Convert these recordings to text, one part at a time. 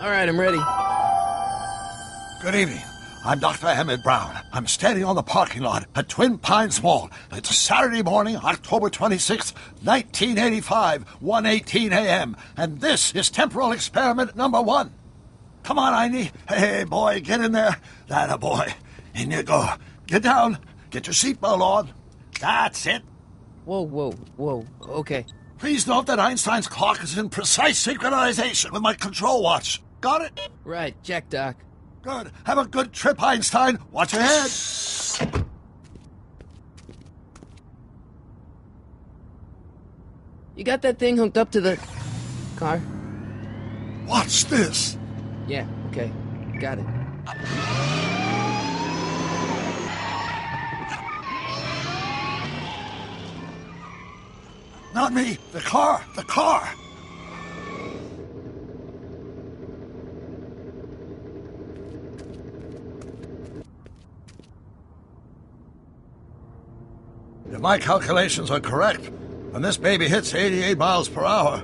All right, I'm ready. Good evening. I'm Dr. Emmett Brown. I'm standing on the parking lot at Twin Pines Mall. It's Saturday morning, October 26th, 1985, 1:18 a.m. And this is temporal experiment number 1. Come on, Einie. Hey, boy, get in there. That a boy. In you go. Get down. Get your seatbelt on. That's it. Whoa. Okay. Please note that Einstein's clock is in precise synchronization with my control watch. Got it? Right, check, Doc. Good. Have a good trip, Einstein. Watch your head. You got that thing hooked up to the car? Watch this. Yeah, okay. Got it. Not me. The car. The car. If my calculations are correct, when this baby hits 88 miles per hour,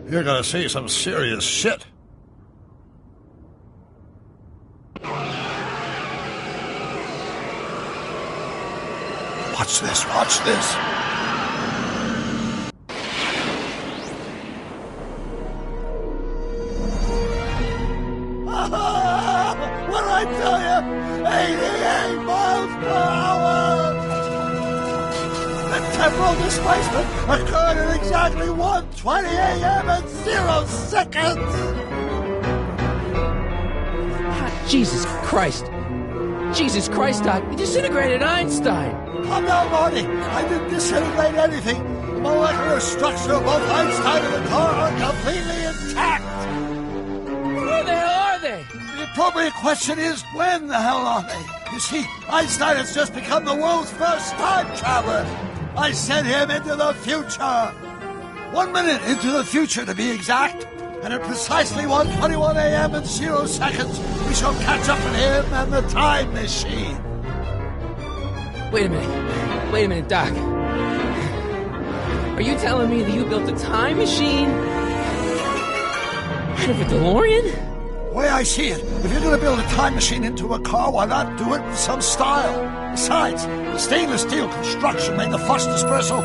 you're gonna see some serious shit. Watch this, watch this. What did I tell you? 88 miles per hour! The temporal displacement occurred at exactly 1:20 a.m. and 0 seconds! Jesus Christ, Doc. You disintegrated Einstein. Calm down, Marty. I didn't disintegrate anything. The molecular structure of both Einstein and the car are completely intact. Where the hell are they? The appropriate question is, when the hell are they? You see, Einstein has just become the world's first time traveler. I sent him into the future. 1 minute into the future, to be exact. And at precisely 1:21 a.m. and 0 seconds, we shall catch up with him and the time machine. Wait a minute, Doc. Are you telling me that you built a time machine out of a DeLorean? The way I see it, if you're going to build a time machine into a car, why not do it with some style? Besides, the stainless steel construction made the fuss dispersal.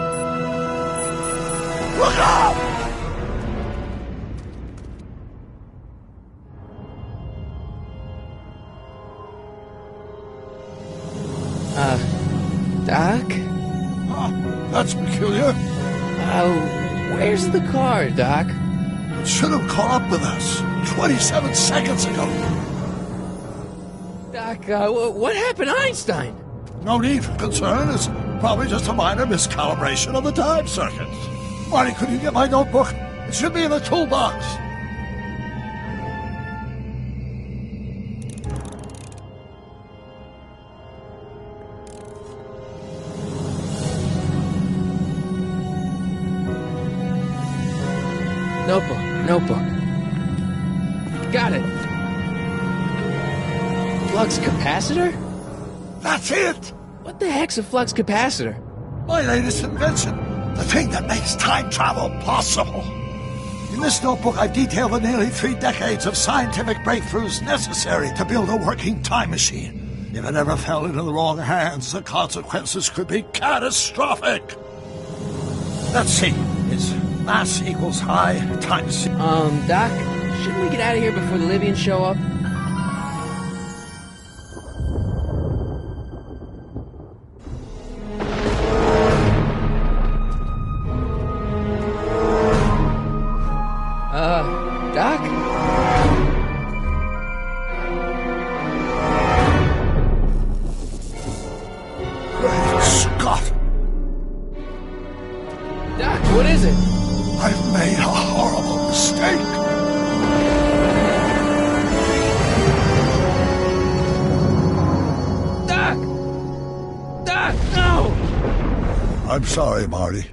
Look out! Doc? That's peculiar. Where's the car, Doc? It should have caught up with us 27 seconds ago. Doc, what happened to Einstein? No need for concern. It's probably just a minor miscalibration of the time circuits. Marty, could you get my notebook? It should be in the toolbox. Notebook. Got it. Flux capacitor? That's it! What the heck's a flux capacitor? My latest invention. The thing that makes time travel possible. In this notebook, I've detailed the nearly 3 decades of scientific breakthroughs necessary to build a working time machine. If it ever fell into the wrong hands, the consequences could be catastrophic. Let's see. It's mass equals I times... Doc, shouldn't we get out of here before the Libyans show up? Doc? Great Scott! Doc, what is it? I've made a horrible mistake. Doc, no! I'm sorry, Marty.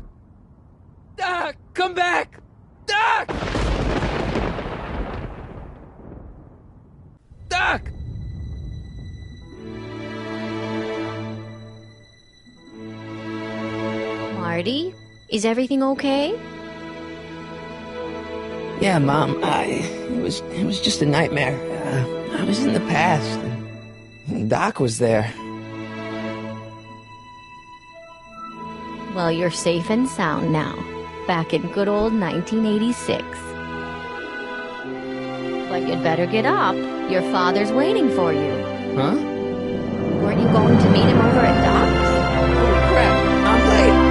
Doc, come back! Doc! Doc! Marty, is everything okay? Yeah, Mom, it was just a nightmare. I was in the past, and Doc was there. Well, you're safe and sound now, back in good old 1986. But you'd better get up. Your father's waiting for you. Huh? Weren't you going to meet him over at Doc's? Holy crap, I'm late.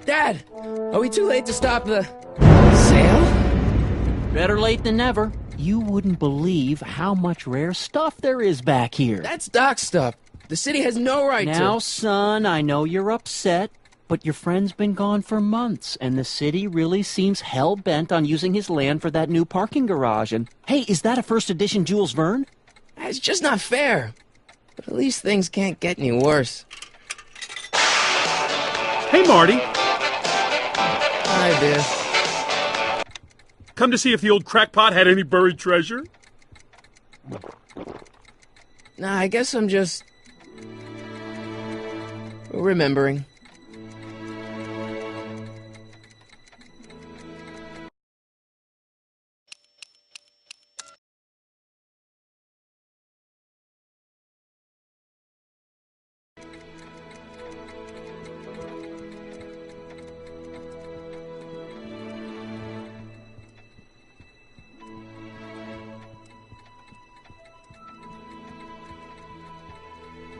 Dad, are we too late to stop the sale? Better late than never. You wouldn't believe how much rare stuff there is back here. That's Doc's stuff. The city has no right to... Now, son, I know you're upset, but your friend's been gone for months, and the city really seems hell-bent on using his land for that new parking garage. And, hey, is that a first edition Jules Verne? It's just not fair. But at least things can't get any worse. Hey, Marty. Hi, Biff. Come to see if the old crackpot had any buried treasure? Nah, I guess I'm just... remembering.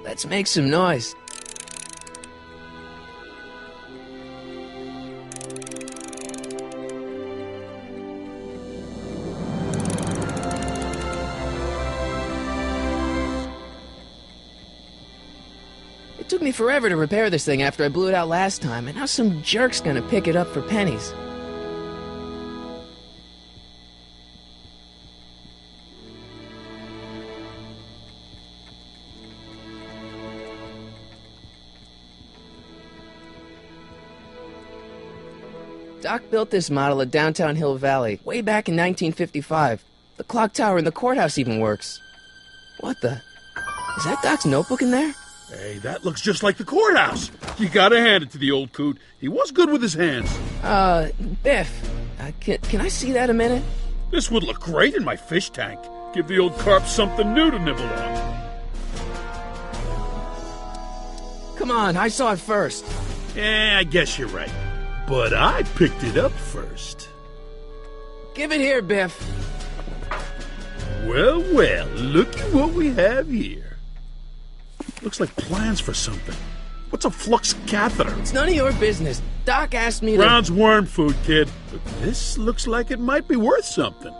Let's make some noise. It took me forever to repair this thing after I blew it out last time, and now some jerk's gonna pick it up for pennies. Doc built this model at downtown Hill Valley way back in 1955. The clock tower in the courthouse even works. What the? Is that Doc's notebook in there? Hey, that looks just like the courthouse. You gotta hand it to the old coot. He was good with his hands. Biff, can I see that a minute? This would look great in my fish tank. Give the old carp something new to nibble on. Come on, I saw it first. Yeah, I guess you're right. But I picked it up first. Give it here, Biff. Well, well, look at what we have here. Looks like plans for something. What's a flux catheter? It's none of your business. Doc asked me to... Brown's worm food, kid. But this looks like it might be worth something.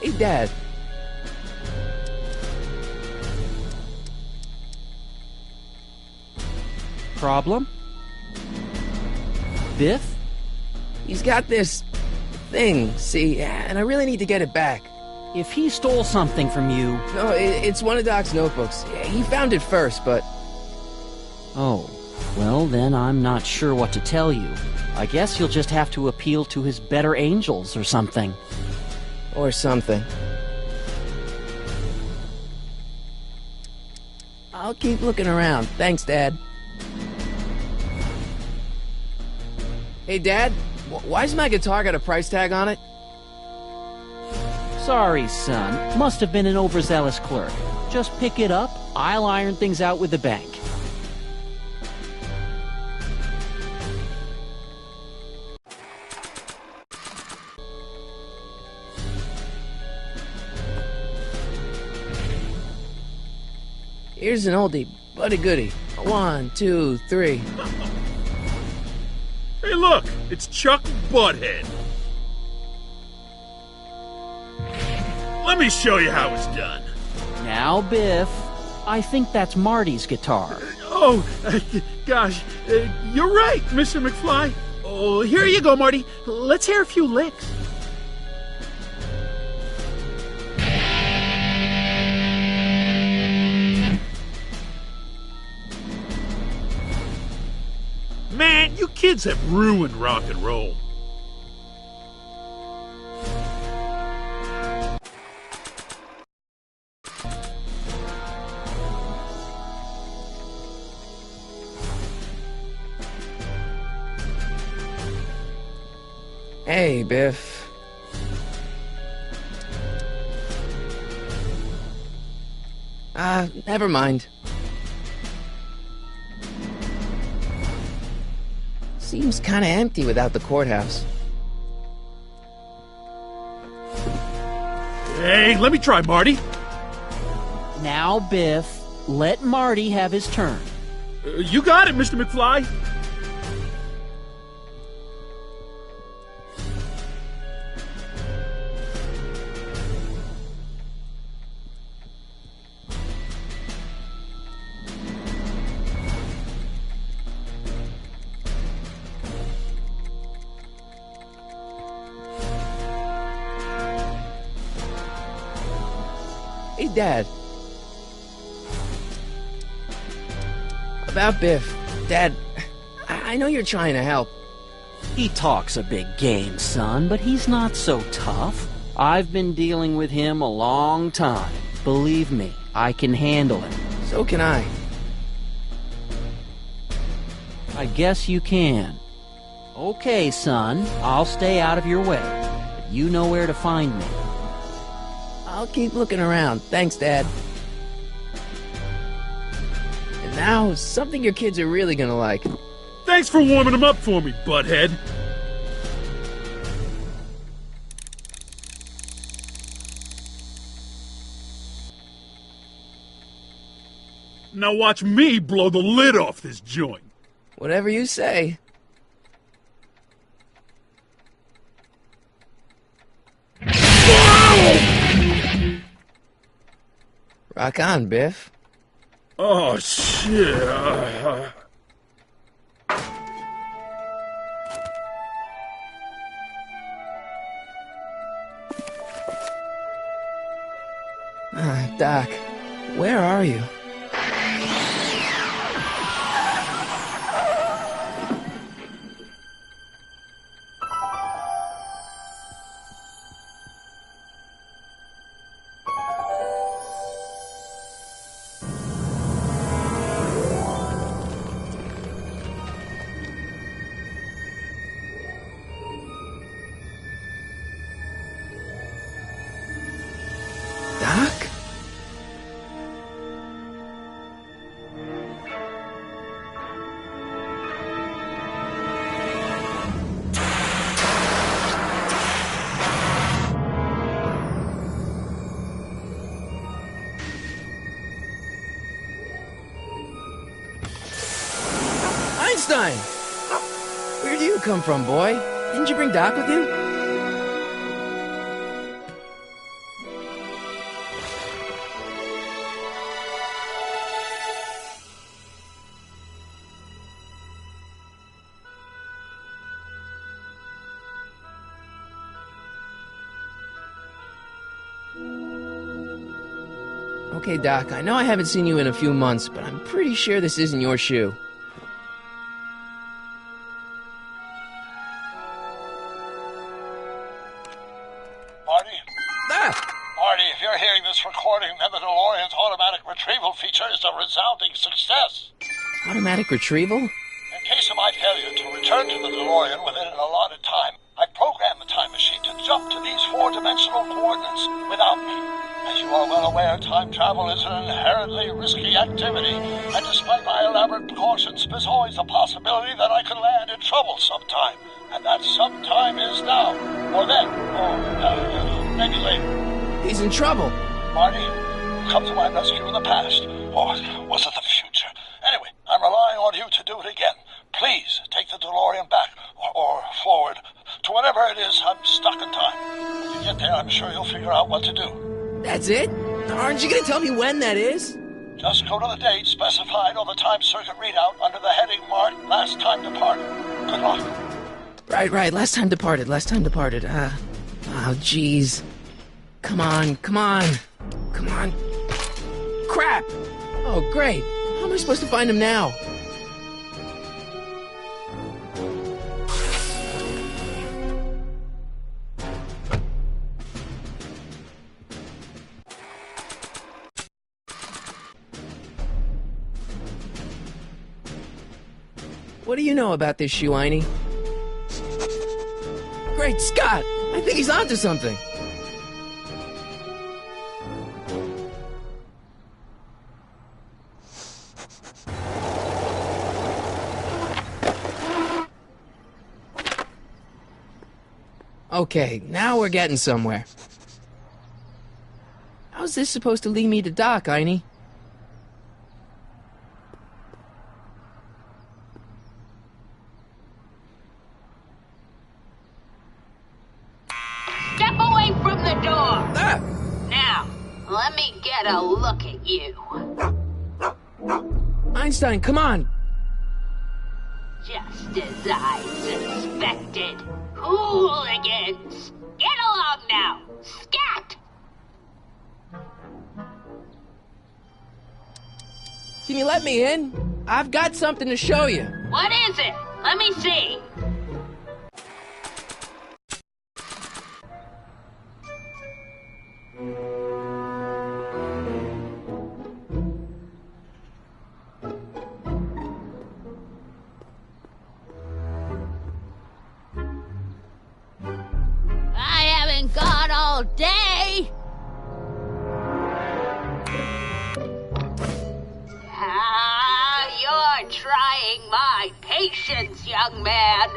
Hey, Dad. Problem? Biff? He's got this thing, see, and I really need to get it back. If he stole something from you... No, it's one of Doc's notebooks. He found it first, but... Oh, well then I'm not sure what to tell you. I guess you'll just have to appeal to his better angels or something. Or something. I'll keep looking around. Thanks, Dad. Hey, Dad, why's my guitar got a price tag on it? Sorry, son. Must have been an overzealous clerk. Just pick it up. I'll iron things out with the bank. Here's an oldie, but a goodie. 1, 2, 3. Hey, look! It's Chuck Butthead. Let me show you how it's done. Now, Biff, I think that's Marty's guitar. Oh, gosh. You're right, Mr. McFly. Oh, here you go, Marty. Let's hear a few licks. Man, you kids have ruined rock and roll. Hey, Biff. Never mind. Seems kinda empty without the courthouse. Hey, let me try, Marty. Now, Biff, let Marty have his turn. You got it, Mr. McFly. Hey, Dad. About Biff. Dad, I know you're trying to help. He talks a big game, son, but he's not so tough. I've been dealing with him a long time. Believe me, I can handle him. So can I. I guess you can. Okay, son, I'll stay out of your way. But you know where to find me. I'll keep looking around. Thanks, Dad. And now, something your kids are really gonna like. Thanks for warming them up for me, butthead. Now watch me blow the lid off this joint. Whatever you say. Rock on, Biff. Oh, shit. Doc, where are you? Doc? Einstein! Where do you come from, boy? Didn't you bring Doc with you? Okay, Doc, I know I haven't seen you in a few months, but I'm pretty sure this isn't your shoe. Marty? Ah! Marty, if you're hearing this recording, then the DeLorean's automatic retrieval feature is a resounding success. Automatic retrieval? In case of my failure to return to the DeLorean within an allotted time, I programmed the time machine to jump to these four-dimensional coordinates without me. As you are well aware, time travel is an inherently risky activity, and despite my elaborate precautions, there's always a possibility that I could land in trouble sometime. And that sometime is now, or then, or maybe later. He's in trouble. Marty, you come to my rescue in the past, or was it the future? Anyway, I'm relying on you to do it again. Please take the DeLorean back, or forward, to whatever it is. I'm stuck in time. When you get there, I'm sure you'll figure out what to do. That's it? Aren't you going to tell me when that is? Just go to the date specified on the time circuit readout under the heading marked Last Time Departed. Good luck. Right. Last time departed. Oh, jeez. Come on. Crap! Oh, great. How am I supposed to find him now? What do you know about this shoe, Einie? Great Scott! I think he's onto something. Okay, now we're getting somewhere. How's this supposed to lead me to Doc, Einie? Step away from the door! Ah! Now, let me get a look at you. Einstein, come on! Just as I suspected. Hooligans! Get along now! Scat! Can you let me in? I've got something to show you. What is it? Let me see. I haven't got all day. You're trying my patience, young man.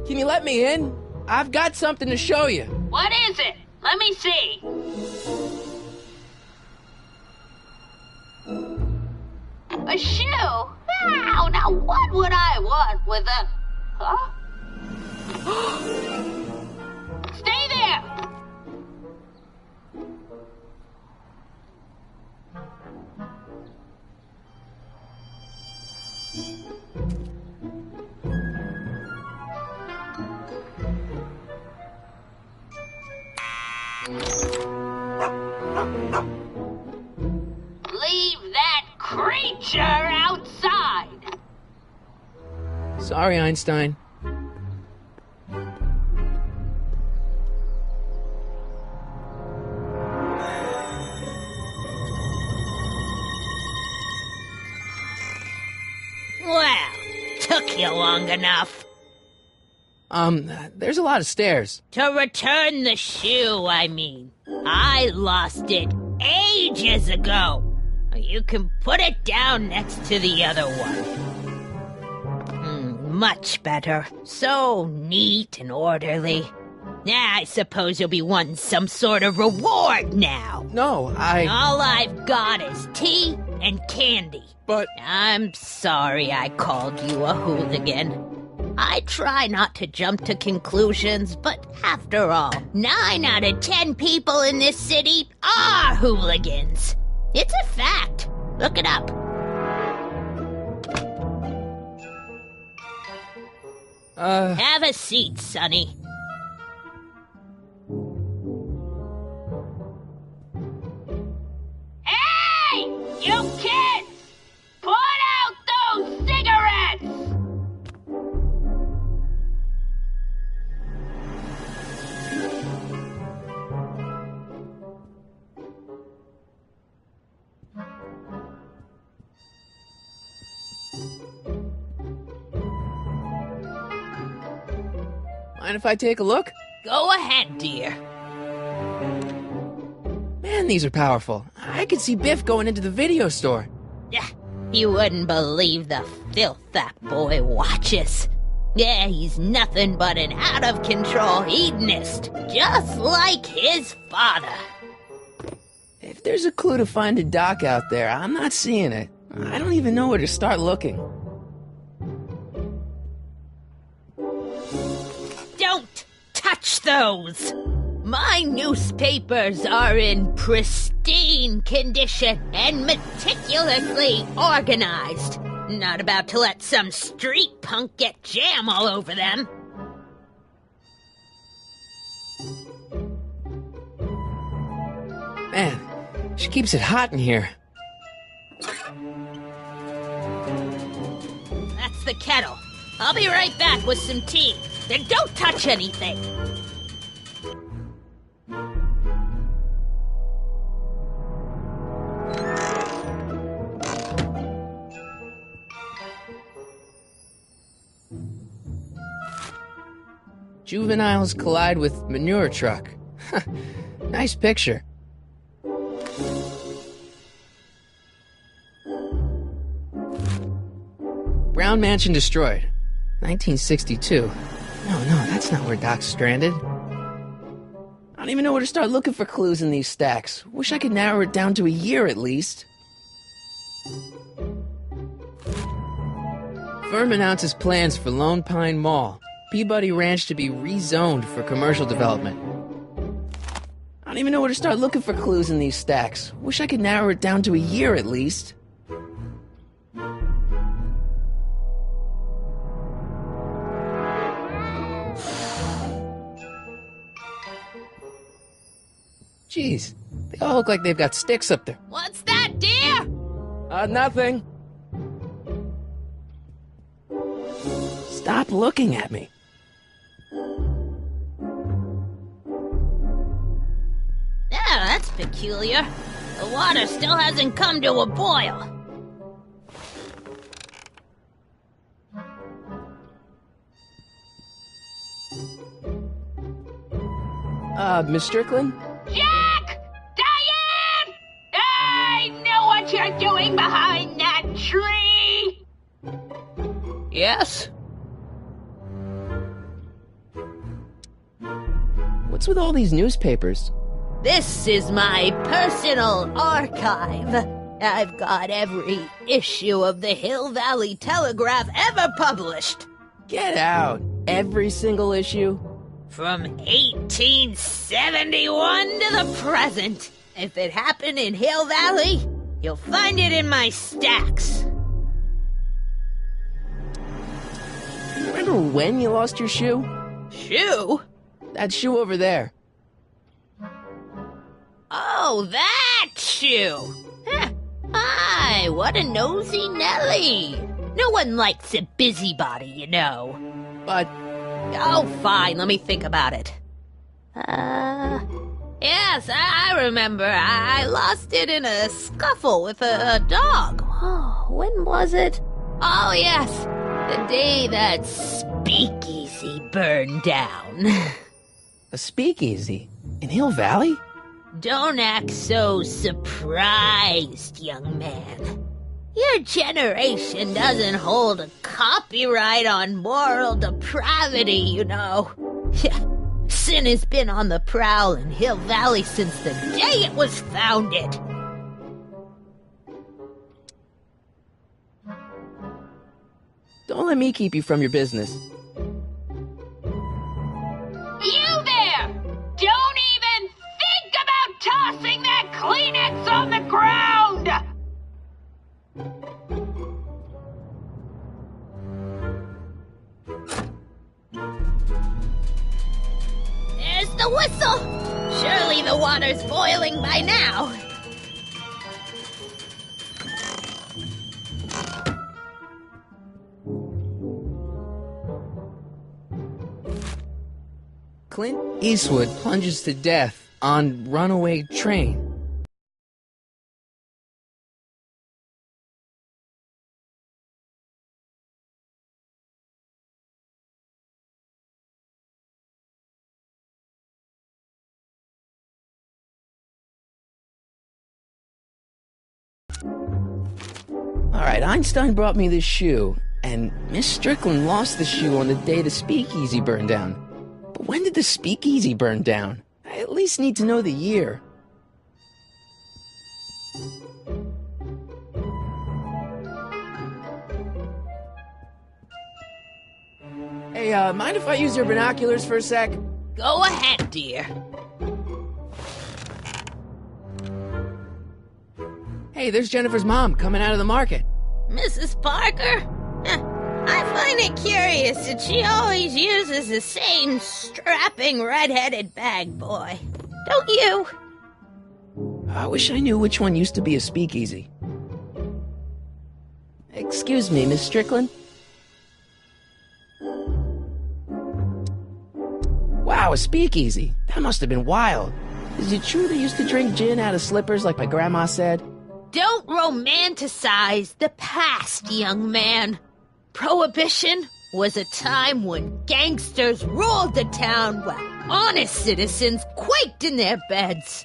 Can you let me in? I've got something to show you. What is it? Let me see. A shoe? Now what would I want with a... Huh? Stay there! Leave that creature outside! Sorry, Einstein. Well, took you long enough. There's a lot of stairs. To return the shoe, I mean. I lost it ages ago. You can put it down next to the other one. Much better. So neat and orderly. I suppose you'll be wanting some sort of reward now. No, All I've got is tea and candy. But... I'm sorry I called you a hooligan. I try not to jump to conclusions, but after all, 9 out of 10 people in this city are hooligans. It's a fact. Look it up. Have a seat, Sonny. Hey! You kids! Put out those cigarettes! Mind if I take a look? Go ahead, dear. Man, these are powerful. I could see Biff going into the video store. Yeah, you wouldn't believe the filth that boy watches. Yeah, he's nothing but an out-of-control hedonist, just like his father. If there's a clue to finding Doc out there, I'm not seeing it. I don't even know where to start looking. Don't touch those! My newspapers are in pristine condition and meticulously organized. Not about to let some street punk get jam all over them. Man, she keeps it hot in here. That's the kettle. I'll be right back with some tea. Then don't touch anything. Juveniles collide with manure truck. Nice picture. Brown Mansion destroyed. 1962. No, that's not where Doc's stranded. I don't even know where to start looking for clues in these stacks. Wish I could narrow it down to a year at least. Firm announces plans for Lone Pine Mall. Peabody Ranch to be rezoned for commercial development. I don't even know where to start looking for clues in these stacks. Wish I could narrow it down to a year at least. Jeez, they all look like they've got sticks up there. What's that, dear? Nothing. Stop looking at me. Yeah, that's peculiar. The water still hasn't come to a boil. Miss Strickland? Jack! Diane! I know what you're doing behind that tree! Yes? What's with all these newspapers? This is my personal archive. I've got every issue of the Hill Valley Telegraph ever published. Get out. Every single issue? From 1871 to the present. If it happened in Hill Valley, you'll find it in my stacks. Remember when you lost your shoe? Shoe? That shoe over there. Oh, that shoe! Huh. Hi, what a nosy Nelly! No one likes a busybody, you know. But Oh, fine, let me think about it. Yes, I remember. I lost it in a scuffle with a dog. Oh, when was it? Oh, yes, the day that speakeasy burned down. a speakeasy? In Hill Valley? Don't act so surprised, young man. Your generation doesn't hold a copyright on moral depravity, you know. Sin has been on the prowl in Hill Valley since the day it was founded. Don't let me keep you from your business. You there! Don't even think about tossing that Kleenex on the ground! There's the whistle! Surely the water's boiling by now. Clint Eastwood plunges to death on runaway train. Alright, Einstein brought me this shoe, and Miss Strickland lost the shoe on the day the speakeasy burned down. But when did the speakeasy burn down? I at least need to know the year. Hey, mind if I use your binoculars for a sec? Go ahead, dear. Hey, there's Jennifer's mom coming out of the market. Mrs. Parker? I find it curious that she always uses the same strapping red-headed bag boy. Don't you? I wish I knew which one used to be a speakeasy. Excuse me, Miss Strickland? Wow, a speakeasy. That must have been wild. Is it true they used to drink gin out of slippers like my grandma said? Don't romanticize the past, young man. Prohibition was a time when gangsters ruled the town while honest citizens quaked in their beds.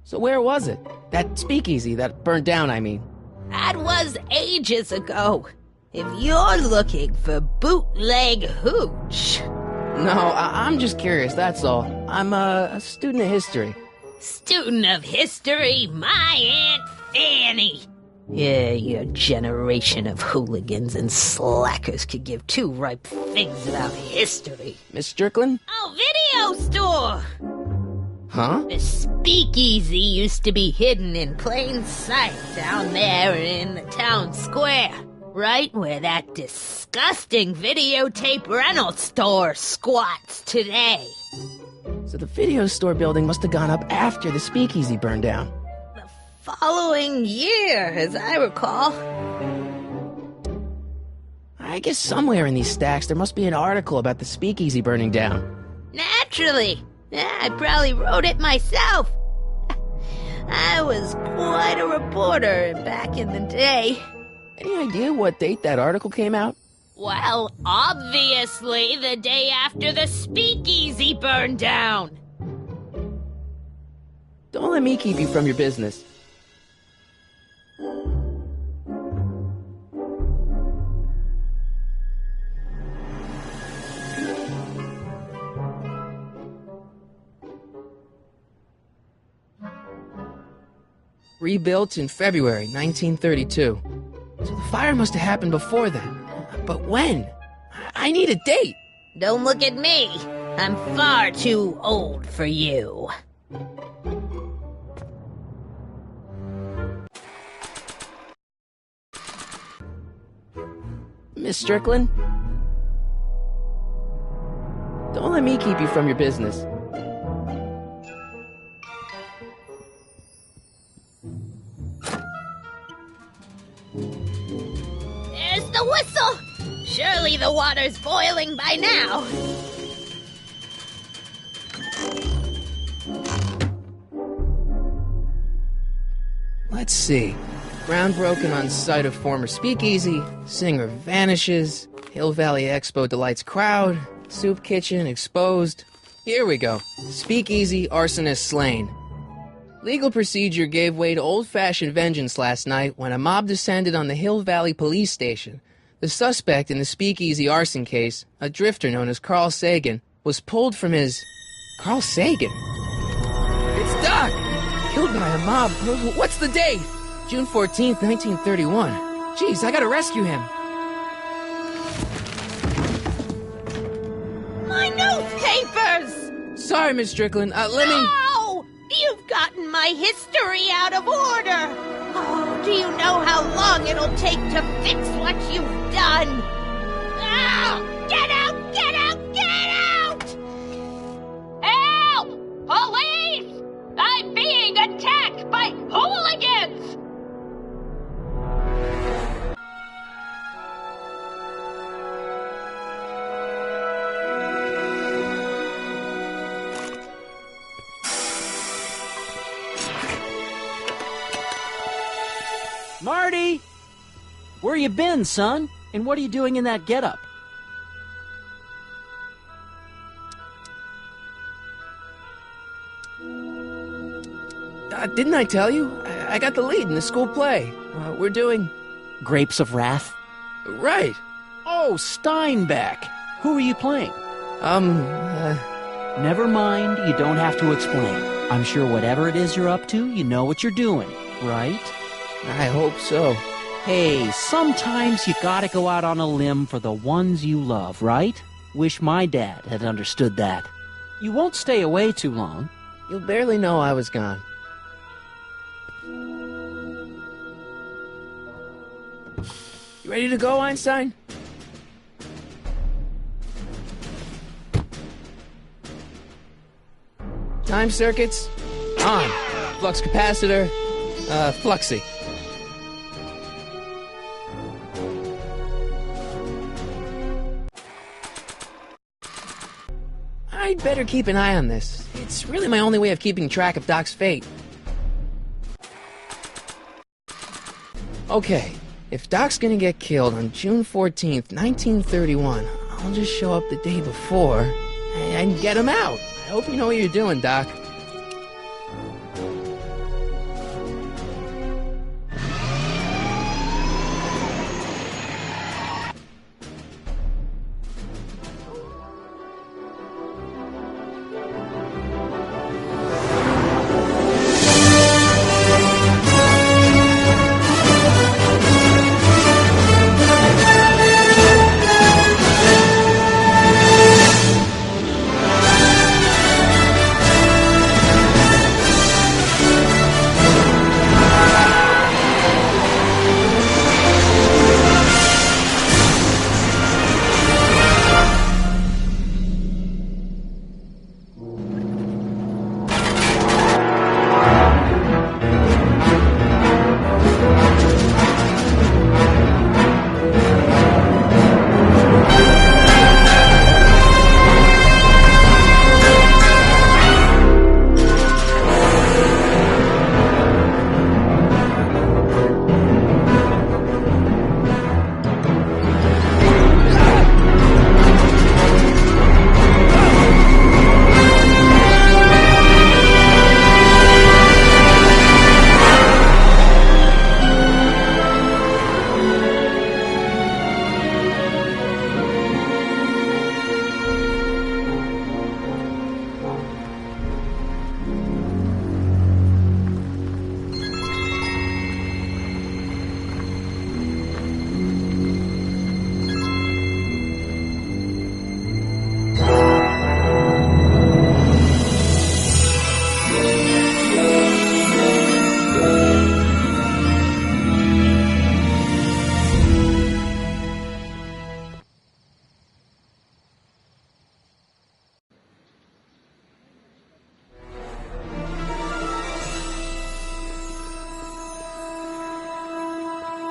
So where was it? That speakeasy that burnt down, I mean. That was ages ago. If you're looking for bootleg hooch. No, I'm just curious, that's all. I'm a student of history. Student of history, my Aunt Fanny. Yeah, your generation of hooligans and slackers could give two ripe figs about history. Miss Strickland? Oh, video store! Huh? The speakeasy used to be hidden in plain sight down there in the town square. Right where that disgusting videotape rental store squats today. So the video store building must have gone up after the speakeasy burned down. The following year, as I recall. I guess somewhere in these stacks there must be an article about the speakeasy burning down. Naturally. Yeah, I probably wrote it myself. I was quite a reporter back in the day. Any idea what date that article came out? Well, obviously the day after the speakeasy burned down. Don't let me keep you from your business. Rebuilt in February 1932. So the fire must have happened before then. But when? I need a date. Don't look at me. I'm far too old for you. Miss Strickland? Don't let me keep you from your business. There's the whistle! Surely the water's boiling by now. Let's see. Ground broken on site of former speakeasy, singer vanishes, Hill Valley Expo delights crowd, soup kitchen exposed. Here we go. Speakeasy arsonist slain. Legal procedure gave way to old-fashioned vengeance last night when a mob descended on the Hill Valley police station. The suspect in the speakeasy arson case, a drifter known as Carl Sagan, was pulled from his... Carl Sagan? It's Doc! Killed by a mob. What's the date? June 14th, 1931. Jeez, I gotta rescue him. My newspapers! Sorry, Miss Strickland. Let me... No! You've gotten my history out of order! Oh, do you know how long it'll take to fix what you've done? Oh, get out! Get out! Get out! Help! Police! I'm being attacked by hooligans! Marty! Where you been, son? And what are you doing in that getup? Didn't I tell you? I got the lead in the school play. We're doing... Grapes of Wrath? Right. Oh, Steinbeck! Who are you playing? Never mind, you don't have to explain. I'm sure whatever it is you're up to, you know what you're doing, right? I hope so. Hey, sometimes you gotta go out on a limb for the ones you love, right? Wish my dad had understood that. You won't stay away too long. You'll barely know I was gone. You ready to go, Einstein? Time circuits, on. Flux capacitor, fluxy. I'd better keep an eye on this. It's really my only way of keeping track of Doc's fate. Okay, if Doc's gonna get killed on June 14th, 1931, I'll just show up the day before and get him out. I hope you know what you're doing, Doc.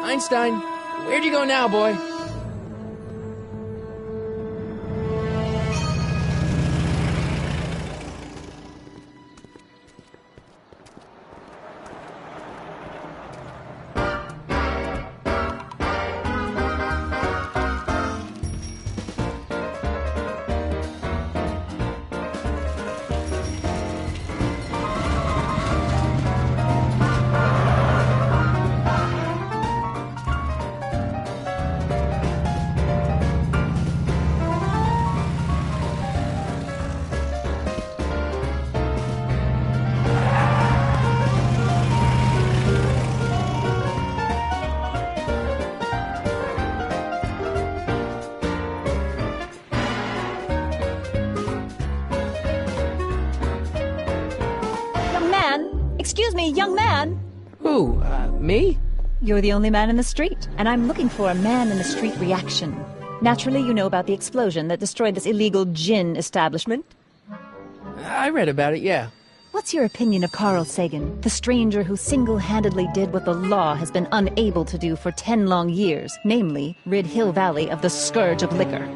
Einstein, where'd you go now, boy? Excuse me, young man. Who, me? You're the only man in the street, and I'm looking for a man-in-the-street reaction. Naturally, you know about the explosion that destroyed this illegal gin establishment. I read about it, yeah. What's your opinion of Carl Sagan, the stranger who single-handedly did what the law has been unable to do for 10 long years, namely, rid Hill Valley of the scourge of liquor?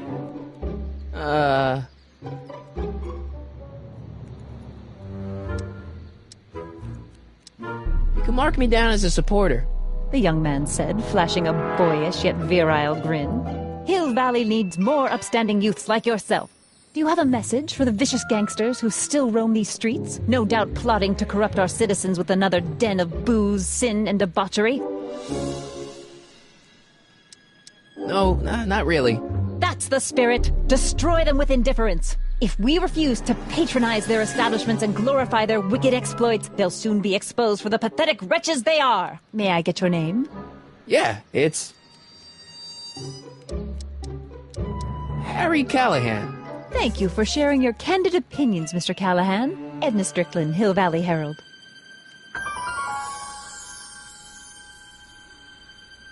You can mark me down as a supporter. The young man said, flashing a boyish yet virile grin. Hill Valley needs more upstanding youths like yourself. Do you have a message for the vicious gangsters who still roam these streets? No doubt plotting to corrupt our citizens with another den of booze, sin, and debauchery? No, not really. That's the spirit. Destroy them with indifference. If we refuse to patronize their establishments and glorify their wicked exploits, they'll soon be exposed for the pathetic wretches they are. May I get your name? Yeah, it's... Harry Callahan. Thank you for sharing your candid opinions, Mr. Callahan. Edna Strickland, Hill Valley Herald.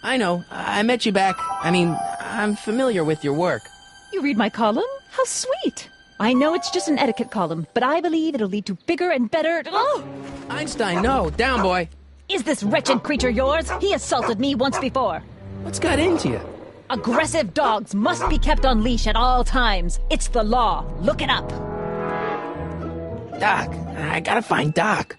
I know. I met you back. I'm familiar with your work. You read my column? How sweet! I know it's just an etiquette column, but I believe it'll lead to bigger and better... Oh! Einstein, no. Down, boy. Is this wretched creature yours? He assaulted me once before. What's got into you? Aggressive dogs must be kept on leash at all times. It's the law. Look it up. Doc. I gotta find Doc.